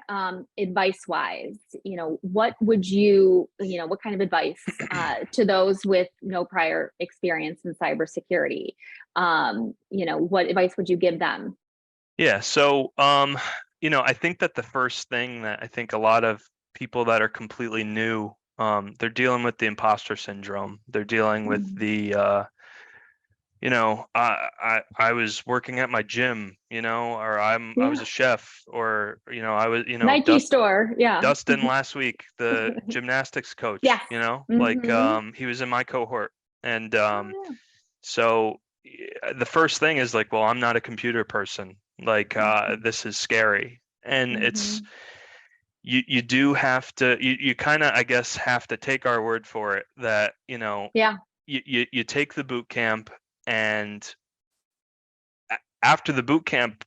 advice wise, what would what kind of advice to those with no prior experience in cybersecurity? What advice would you give them? Yeah. So, I think that the first thing that I think a lot of people that are completely new, they're dealing with the imposter syndrome. They're dealing with Mhm. I was working at my gym, or I Yeah. was a chef, or I was, Nike store. Yeah. Dustin last week, the gymnastics coach, Yes. Hmm. he was in my cohort, and Oh, so the first thing is like, well, I'm not a computer person. Like, yeah. this is scary. And it's, Hmm. you do have to, you kind of, I guess, have to take our word for it that, Yeah. you take the boot camp, and after the boot camp,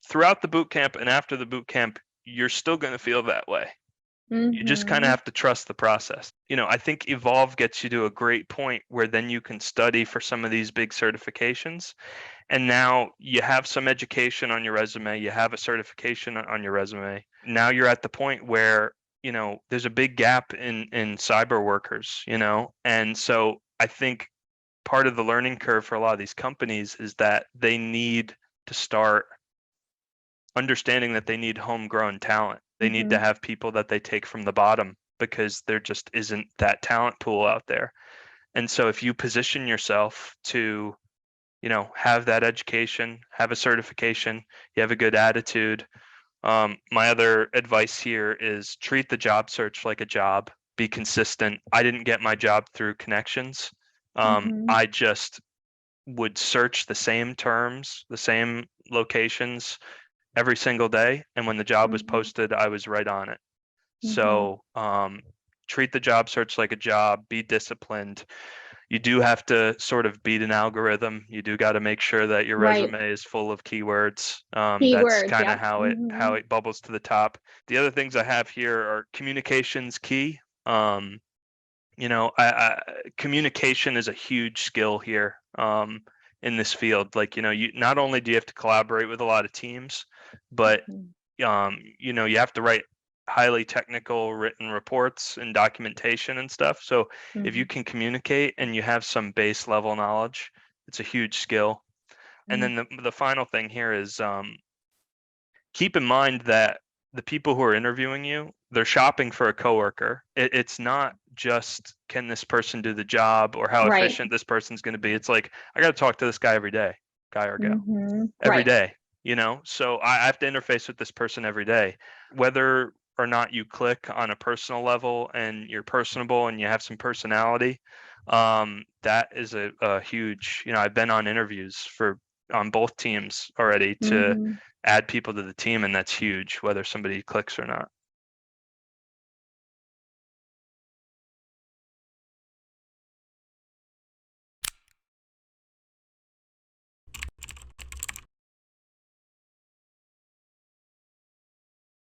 throughout the boot camp and after the boot camp, you're still going to feel that way. You just kind of Hmm. have to trust the process. I think Evolve gets you to a great point where then you can study for some of these big certifications. And now you have some education on your resume, you have a certification on your resume. Now you're at the point where, there's a big gap in cyber workers, and so I think part of the learning curve for a lot of these companies is that they need to start understanding that they need homegrown talent. They need to Hmm. have people that they take from the bottom because there just isn't that talent pool out there. And so if you position yourself to, have that education, have a certification, you have a good attitude. My other advice here is treat the job search like a job, be consistent. I didn't get my job through connections. Hmm. I just would search the same terms, the same locations every single day. And when the job was Hmm. posted, I was right on it. Hmm. So treat the job search like a job, be disciplined. You do have to sort of beat an algorithm. You do got to make sure that your Right. resume is full of keywords. That's Keywords. kind of Yep. how Hmm. it bubbles to the top. The other things I have here are communications key. Um, communication is a huge skill here in this field. Like, you not only do you have to collaborate with a lot of teams, but Hmm. you have to write highly technical written reports and documentation and stuff. So if you Hmm. can communicate and you have some base level knowledge, it's a huge skill. And Hmm. then the final thing here is keep in mind that the people who are interviewing you, they're shopping for a coworker. It's not just can this person do the job or how Right. efficient this person's going to be. It's like I got to talk to this guy every day, guy or gal, Hmm. every Right. day. So I have to interface with this person every day, whether or not you click on a personal level and you're personable and you have some personality. That is a huge. I've been on interviews for on both teams already to Hmm. add people to the team, and that's huge, whether somebody clicks or not.